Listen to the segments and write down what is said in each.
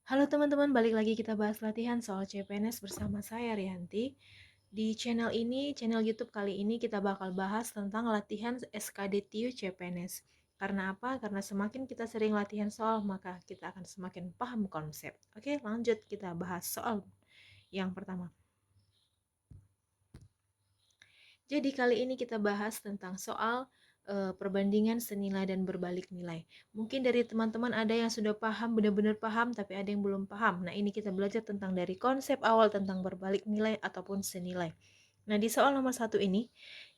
Halo teman-teman, balik lagi kita bahas latihan soal CPNS bersama saya Rianti. Di channel ini, channel YouTube kali ini kita bakal bahas tentang latihan SKDTU CPNS. Karena apa? Karena semakin kita sering latihan soal, maka kita akan semakin paham konsep. Oke, lanjut kita bahas soal yang pertama. Jadi kali ini kita bahas tentang soal perbandingan senilai dan berbalik nilai. Mungkin dari teman-teman ada yang sudah paham, benar-benar paham, tapi ada yang belum paham. Nah, ini kita belajar tentang dari konsep awal tentang berbalik nilai ataupun senilai. Nah, di soal nomor 1 ini,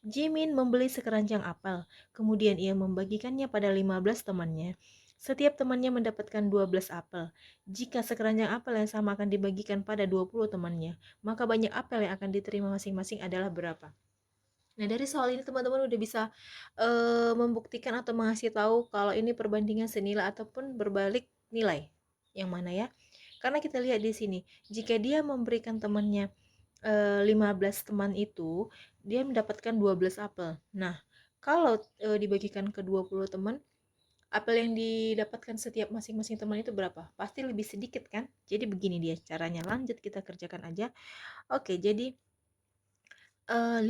Jimin membeli sekeranjang apel, kemudian ia membagikannya pada 15 temannya. Setiap temannya mendapatkan 12 apel. Jika sekeranjang apel yang sama akan dibagikan pada 20 temannya, maka banyak apel yang akan diterima masing-masing adalah berapa? Nah, dari soal ini teman-teman udah bisa membuktikan atau mengasih tahu kalau ini perbandingan senilai ataupun berbalik nilai. Yang mana ya? Karena kita lihat di sini, jika dia memberikan temannya 15 teman itu, dia mendapatkan 12 apel. Nah, kalau dibagikan ke 20 teman, apel yang didapatkan setiap masing-masing teman itu berapa? Pasti lebih sedikit kan? Jadi begini dia caranya. Lanjut kita kerjakan aja. Oke, jadi 15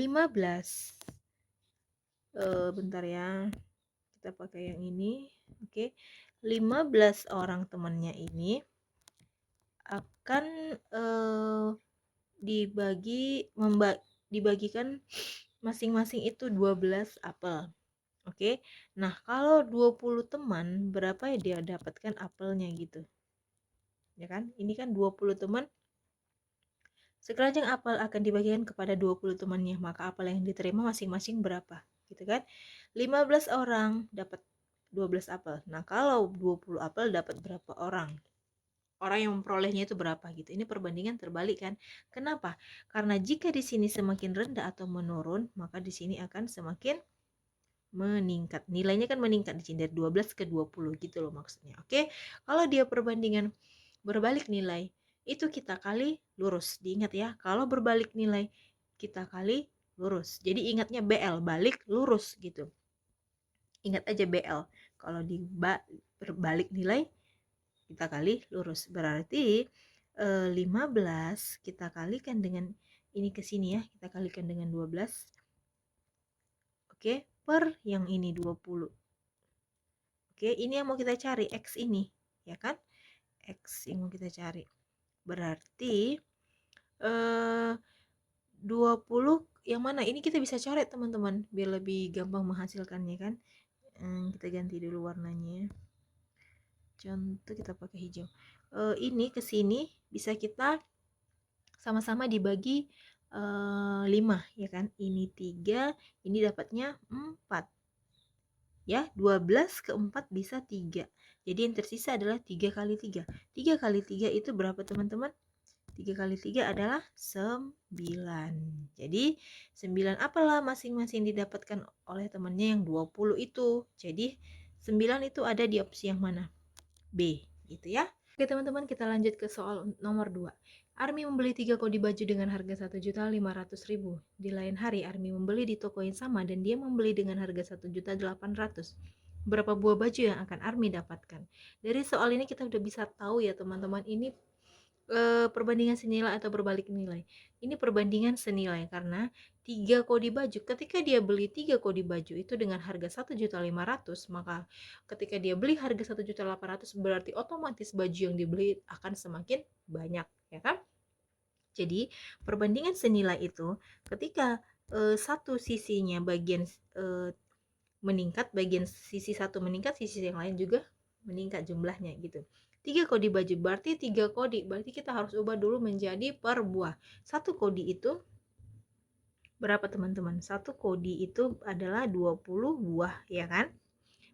bentar ya, kita pakai yang ini. Oke, 15 orang temannya ini akan dibagikan masing-masing itu 12 apel. Oke, nah kalau 20 teman, berapa ya dia dapatkan apelnya gitu, ya kan? Ini kan 20 teman, sekeranjang apel akan dibagikan kepada 20 temannya, maka apel yang diterima masing-masing berapa, gitu kan? 15 orang dapat 12 apel. Nah, kalau 20 apel dapat berapa orang? Orang yang memperolehnya itu berapa gitu. Ini perbandingan terbalik kan? Kenapa? Karena jika di sini semakin rendah atau menurun, maka di sini akan semakin meningkat. Nilainya kan meningkat di sini dari 12 ke 20 gitu loh maksudnya. Oke. Kalau dia perbandingan berbalik nilai, itu kita kali lurus. Diingat ya, kalau berbalik nilai kita kali lurus. Jadi ingatnya BL, balik lurus gitu. Ingat aja BL. Kalau di berbalik nilai kita kali lurus. Berarti 15 kita kalikan dengan ini ke sini ya. Kita kalikan dengan 12. Oke, per yang ini 20. Oke, ini yang mau kita cari, X ini. Ya kan? X yang mau kita cari. Berarti 20 yang mana? Ini kita bisa coret teman-teman. Biar lebih gampang menghasilkannya kan. Kita ganti dulu warnanya. Contoh kita pakai hijau. Ini ke sini bisa kita sama-sama dibagi 5 ya kan, ini 3, ini dapatnya 4 ya, 12 ke 4 bisa 3, jadi yang tersisa adalah 3 kali 3. 3 kali 3 itu berapa teman-teman? 3 kali 3 adalah 9. Jadi 9 apalah masing-masing didapatkan oleh temannya yang 20 itu. Jadi 9 itu ada di opsi yang mana? B gitu ya. Oke teman-teman, kita lanjut ke soal nomor 2. Army membeli 3 kodi baju dengan harga 1.500.000. Di lain hari Army membeli di toko yang sama dan dia membeli dengan harga 1.800.000. Berapa buah baju yang akan Army dapatkan? Dari soal ini kita udah bisa tahu ya teman-teman, ini perbandingan senilai atau berbalik nilai. Ini perbandingan senilai karena 3 kodi baju, ketika dia beli 3 kodi baju itu dengan harga 1.500.000, maka ketika dia beli harga 1.800.000 berarti otomatis baju yang dibeli akan semakin banyak, ya kan? Jadi perbandingan senilai itu ketika satu sisinya bagian meningkat, bagian sisi satu meningkat, sisi yang lain juga meningkat jumlahnya gitu. 3 kodi baju berarti 3 kodi, berarti kita harus ubah dulu menjadi per buah. Satu kodi itu berapa teman-teman? Satu kodi itu adalah 20 buah ya kan?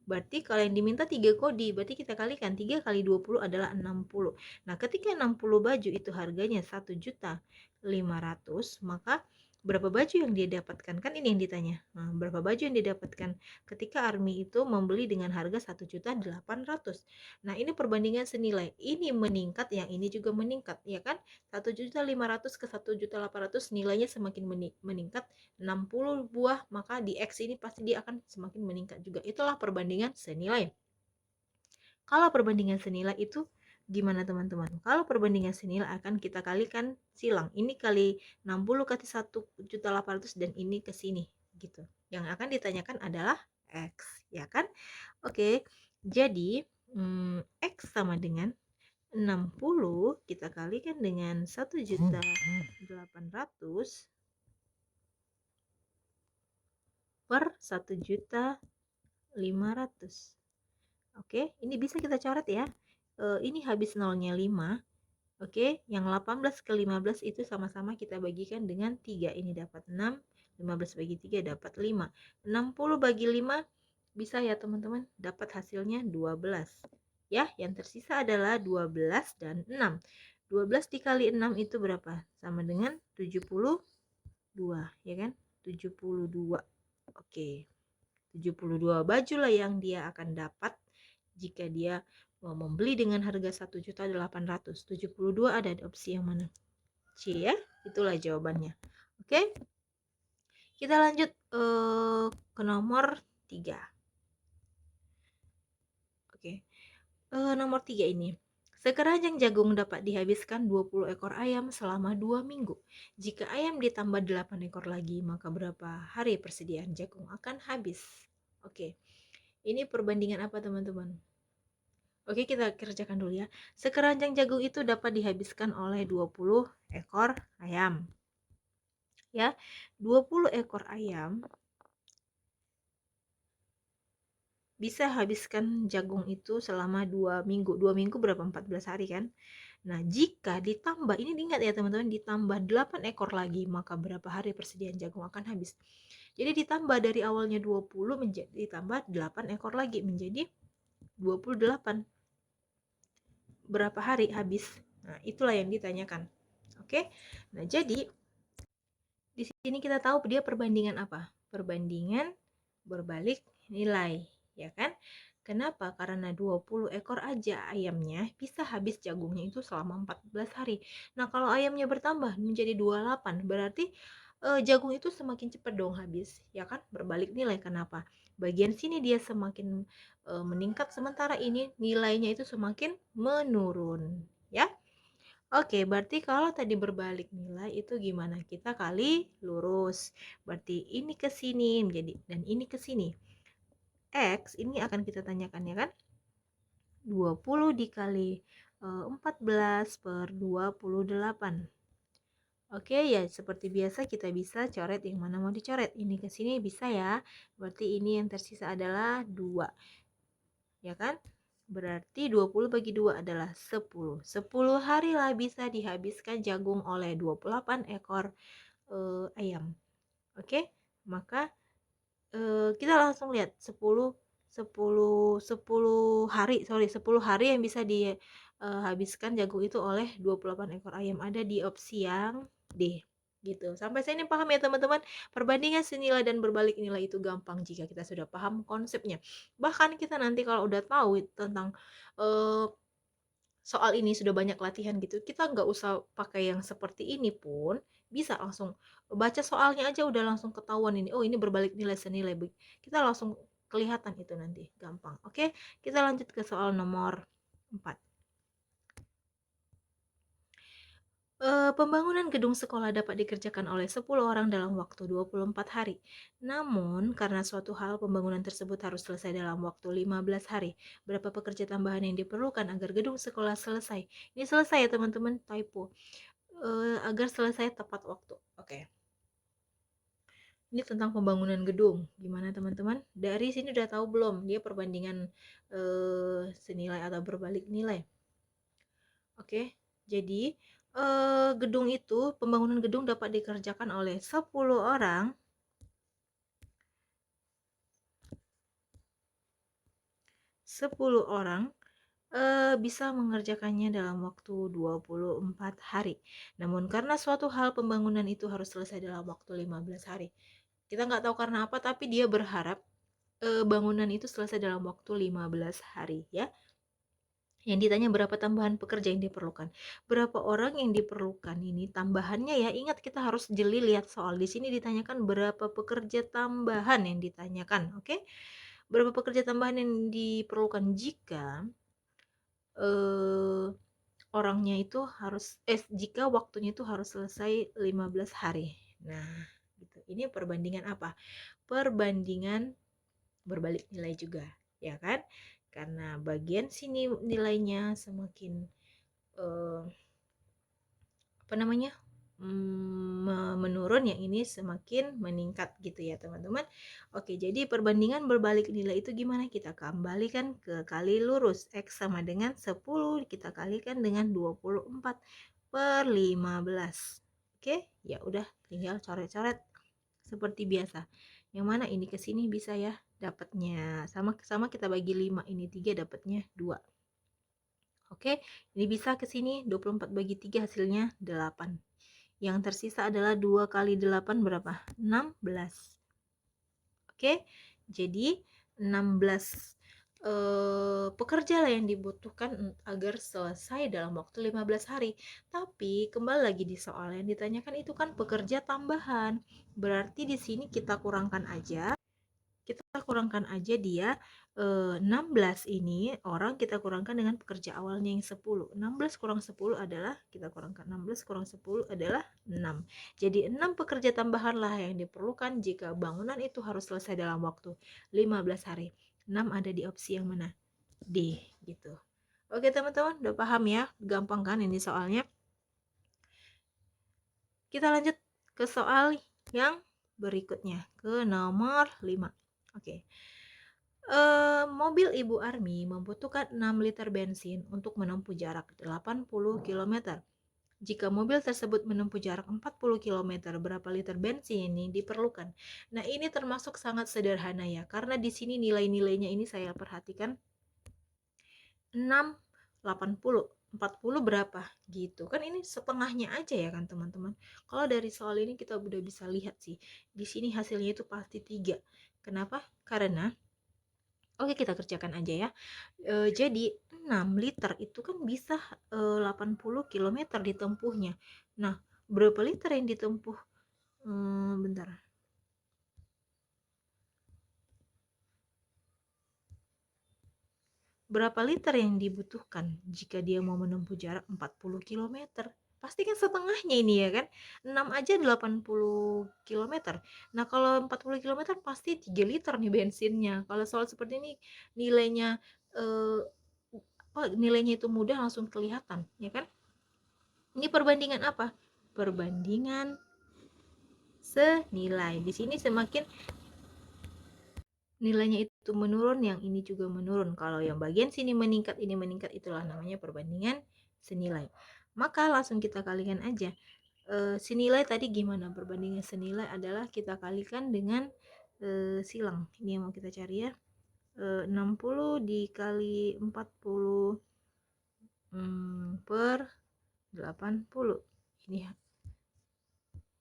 Berarti kalau yang diminta 3 kodi, berarti kita kalikan 3 kali 20 adalah 60. Nah, ketika 60 baju itu harganya 1.500.000, maka berapa baju yang dia dapatkan? Kan ini yang ditanya. Nah, berapa baju yang didapatkan ketika Army itu membeli dengan harga 1.800.000. Nah, ini perbandingan senilai. Ini meningkat, yang ini juga meningkat, ya kan? 1.500.000 ke 1.800.000 nilainya semakin meningkat. 60 buah, maka di X ini pasti dia akan semakin meningkat juga. Itulah perbandingan senilai. Kalau perbandingan senilai itu Gimana teman-teman? Kalau perbandingan senilai akan kita kalikan silang. Ini kali 60 kali 1.800.000 dan ini ke sini gitu. Yang akan ditanyakan adalah X, ya kan? Oke. Jadi X sama dengan 60 kita kalikan dengan 1.800.000 per 1.500.000. Oke, ini bisa kita coret ya. Ini habis nolnya 5. Oke, yang 18 ke 15 itu sama-sama kita bagikan dengan 3. Ini dapat 6, 15 bagi 3 dapat 5. 60 bagi 5 bisa ya teman-teman, dapat hasilnya 12. Ya, yang tersisa adalah 12 dan 6. 12 dikali 6 itu berapa? Sama dengan 72, ya kan? 72. Oke. 72 baju lah yang dia akan dapat jika dia membeli dengan harga 1.800.000. 72 ada di opsi yang mana? C ya, itulah jawabannya. Oke, kita lanjut ke nomor 3. Oke, nomor 3 ini. Sekeranjang jagung dapat dihabiskan 20 ekor ayam selama 2 minggu. Jika ayam ditambah 8 ekor lagi, maka berapa hari persediaan jagung akan habis? Oke, ini perbandingan apa teman-teman? Oke, kita kerjakan dulu ya. Sekeranjang jagung itu dapat dihabiskan oleh 20 ekor ayam. Ya, 20 ekor ayam bisa habiskan jagung itu selama 2 minggu. 2 minggu berapa? 14 hari kan? Nah, jika ditambah, ini diingat ya teman-teman, ditambah 8 ekor lagi, maka berapa hari persediaan jagung akan habis? Jadi ditambah dari awalnya 20 menjadi ditambah 8 ekor lagi menjadi 28. Berapa hari habis? Nah, itulah yang ditanyakan. Oke. Nah, jadi di sini kita tahu dia perbandingan apa? Perbandingan berbalik nilai, ya kan? Kenapa? Karena 20 ekor aja ayamnya bisa habis jagungnya itu selama 14 hari. Nah, kalau ayamnya bertambah menjadi 28, berarti jagung itu semakin cepat dong habis, ya kan? Berbalik nilai. Kenapa? Bagian sini dia semakin meningkat, sementara ini nilainya itu semakin menurun, ya. Oke, berarti kalau tadi berbalik nilai itu gimana? Kita kali lurus. Berarti ini ke sini menjadi dan ini ke sini. X ini akan kita tanyakan ya kan? 20 dikali 14 per 28. Oke ya, seperti biasa kita bisa coret yang mana mau dicoret. Ini ke sini bisa ya. Berarti ini yang tersisa adalah 2. Ya kan? Berarti 20 bagi 2 adalah 10. 10 hari lah bisa dihabiskan jagung oleh 28 ekor ayam. Oke, maka kita langsung lihat 10 hari, 10 hari yang bisa dihabiskan jagung itu oleh 28 ekor ayam ada di opsi yang D. Gitu. Sampai sini paham ya teman-teman? Perbandingan senilai dan berbalik nilai itu gampang jika kita sudah paham konsepnya. Bahkan kita nanti kalau udah tahu tentang soal ini sudah banyak latihan gitu, kita nggak usah pakai yang seperti ini pun bisa langsung baca soalnya aja udah langsung ketahuan ini. Oh, ini berbalik nilai senilai. Kita langsung kelihatan itu nanti, gampang. Oke, kita lanjut ke soal nomor 4. Pembangunan gedung sekolah dapat dikerjakan oleh 10 orang dalam waktu 24 hari. Namun, karena suatu hal pembangunan tersebut harus selesai dalam waktu 15 hari. Berapa pekerja tambahan yang diperlukan agar gedung sekolah selesai? Ini selesai ya teman-teman, typo. Agar selesai tepat waktu. Oke. Ini tentang pembangunan gedung. Gimana teman-teman? Dari sini udah tahu belum? Dia perbandingan senilai atau berbalik nilai. Oke. Jadi gedung itu, pembangunan gedung dapat dikerjakan oleh 10 orang. 10 orang bisa mengerjakannya dalam waktu 24 hari. Namun karena suatu hal pembangunan itu harus selesai dalam waktu 15 hari. Kita nggak tahu karena apa, tapi dia berharap bangunan itu selesai dalam waktu 15 hari ya. Yang ditanya berapa tambahan pekerja yang diperlukan. Berapa orang yang diperlukan ini tambahannya ya. Ingat kita harus jeli lihat soal. Di sini ditanyakan berapa pekerja tambahan yang ditanyakan. Oke? Berapa pekerja tambahan yang diperlukan jika orangnya itu harus jika waktunya itu harus selesai 15 hari. Nah, gitu. Ini perbandingan apa? Perbandingan berbalik nilai juga, ya kan? Karena bagian sini nilainya semakin eh, apa namanya? Menurun, yang ini semakin meningkat gitu ya teman-teman. Oke, jadi perbandingan berbalik nilai itu gimana? Kita kembalikan ke kali lurus. X sama dengan 10 kita kalikan dengan 24/15. Oke, ya udah tinggal coret-coret seperti biasa. Yang mana ini ke sini bisa ya dapatnya sama-sama, kita bagi 5, ini 3 dapatnya 2. Oke, ini bisa ke sini 24 bagi 3 hasilnya 8. Yang tersisa adalah 2 kali 8 berapa? 16. Oke, jadi 16 pekerja lah yang dibutuhkan agar selesai dalam waktu 15 hari. Tapi kembali lagi di soal yang ditanyakan itu kan pekerja tambahan. Berarti di sini kita kurangkan aja dia 16 ini orang kita kurangkan dengan pekerja awalnya yang 10. 16 kurang 10 adalah, kita kurangkan 16 kurang 10 adalah 6. Jadi 6 pekerja tambahan lah yang diperlukan jika bangunan itu harus selesai dalam waktu 15 hari. 6 ada di opsi yang mana? D gitu. Oke teman-teman, udah paham ya? Gampang kan ini soalnya? Kita lanjut ke soal yang berikutnya, ke nomor 5. Oke. Mobil Ibu Armi membutuhkan 6 liter bensin untuk menempuh jarak 80 km. Jika mobil tersebut menempuh jarak 40 km, berapa liter bensin ini diperlukan? Nah, ini termasuk sangat sederhana ya, karena di sini nilai-nilainya ini saya perhatikan 6, 80, 40 berapa gitu. Kan ini setengahnya aja ya kan teman-teman. Kalau dari soal ini kita udah bisa lihat sih, di sini hasilnya itu pasti 3. Kenapa? Karena oke, kita kerjakan aja ya. Jadi 6 liter itu kan bisa 80 km ditempuhnya. Nah, berapa liter yang ditempuh? Bentar. Berapa liter yang dibutuhkan jika dia mau menempuh jarak 40 km? Pasti kan setengahnya ini ya kan. 6 aja 80 km. Nah, kalau 40 km pasti 3 liter nih bensinnya. Kalau soal seperti ini nilainya nilainya itu mudah langsung kelihatan, ya kan? Ini perbandingan apa? Perbandingan senilai. Di sini semakin nilainya itu menurun, yang ini juga menurun. Kalau yang bagian sini meningkat, ini meningkat, itulah namanya perbandingan senilai. Maka langsung kita kalikan aja. Senilai tadi gimana? Perbandingan senilai adalah kita kalikan dengan silang. Ini yang mau kita cari ya. 60 dikali 40 per 80. Ini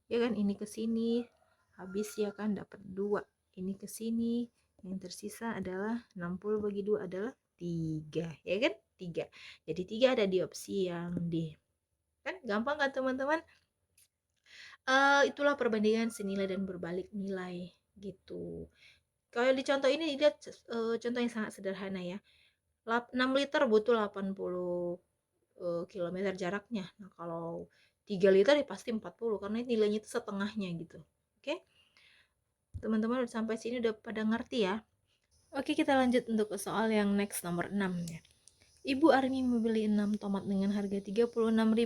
ya kan, ini ke sini habis ya kan, dapat 2. Ini ke sini, yang tersisa adalah 60 bagi 2 adalah 3, ya kan? 3. Jadi 3 ada di opsi yang D. Kan gampang kan teman-teman? Itulah perbandingan senilai dan berbalik nilai gitu. Kalau di contoh ini lihat contoh yang sangat sederhana ya. 6 liter butuh 80 km jaraknya. Nah, kalau 3 liter ya pasti 40 karena nilainya itu setengahnya gitu. Oke? Teman-teman sampai sini udah pada ngerti ya? Oke, kita lanjut untuk ke soal yang next nomor 6 ya. Ibu Armi membeli 6 tomat dengan harga 36.000.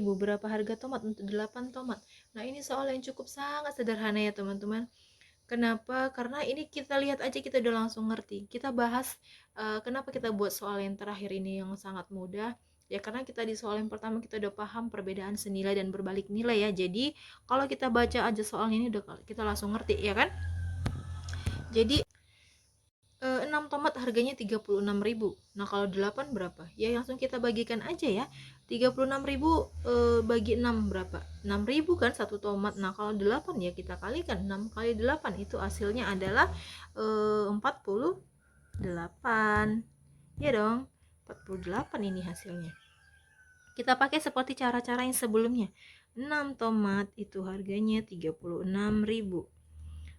Berapa harga tomat untuk 8 tomat? Nah, ini soal yang cukup sangat sederhana ya, teman-teman. Kenapa? Karena ini kita lihat aja kita udah langsung ngerti. Kita bahas kenapa kita buat soal yang terakhir ini yang sangat mudah. Ya karena kita di soal yang pertama kita udah paham perbedaan senilai dan berbalik nilai ya. Jadi kalau kita baca aja soalnya ini udah kita langsung ngerti ya kan? Jadi 6 tomat harganya 36.000. Nah, kalau 8 berapa? Ya langsung kita bagikan aja ya. 36.000 bagi 6 berapa? 6.000 kan satu tomat. Nah, kalau 8 ya kita kalikan 6 kali 8 itu hasilnya adalah 48. Ya dong. 48 ini hasilnya. Kita pakai seperti cara-cara yang sebelumnya. 6 tomat itu harganya 36.000.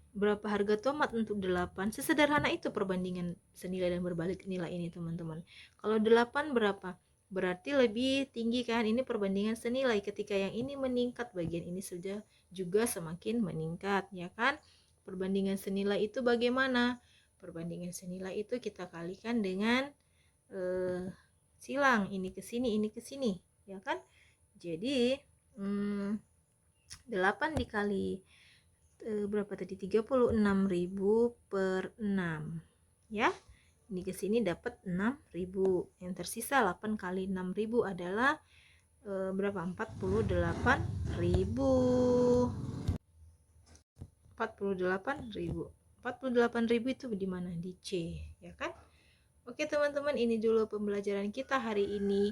Berapa harga tomat untuk 8? Sesederhana itu perbandingan senilai dan berbalik nilai ini teman-teman. Kalau 8 berapa? berarti lebih tinggi kan, ini perbandingan senilai. Ketika yang ini meningkat, bagian ini sudah juga semakin meningkat, ya kan. Perbandingan senilai itu bagaimana? Perbandingan senilai itu kita kalikan dengan silang, ini ke sini, ini ke sini, ya kan. Jadi 8 dikali berapa tadi, 36.000 per 6, ya. Ini ke sini dapat 6.000. Yang tersisa 8 kali 6.000 adalah berapa? 48.000. 48.000. 48.000 itu di mana? Di C, ya kan? Oke teman-teman, ini dulu pembelajaran kita hari ini.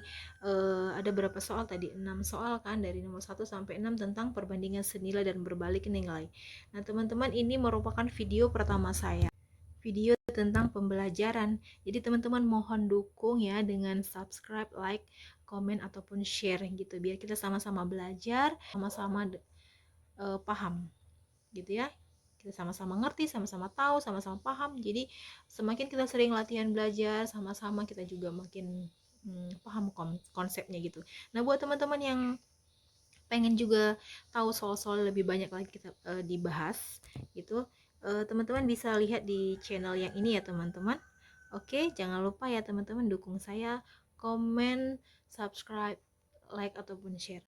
Ada berapa soal tadi? 6 soal kan, dari nomor 1 sampai 6 tentang perbandingan senilai dan berbalik nilai. Nah teman-teman, ini merupakan video pertama saya, video tentang pembelajaran. Jadi teman-teman mohon dukung ya dengan subscribe, like, komen ataupun share gitu, biar kita sama-sama belajar, sama-sama paham gitu ya. Kita sama-sama ngerti, sama-sama tahu, sama-sama paham. Jadi semakin kita sering latihan belajar sama-sama, kita juga makin paham konsepnya gitu. Nah buat teman-teman yang pengen juga tahu soal-soal lebih banyak lagi kita dibahas gitu, teman-teman bisa lihat di channel yang ini ya teman-teman. Oke, jangan lupa ya teman-teman dukung saya, komen, subscribe, like ataupun share.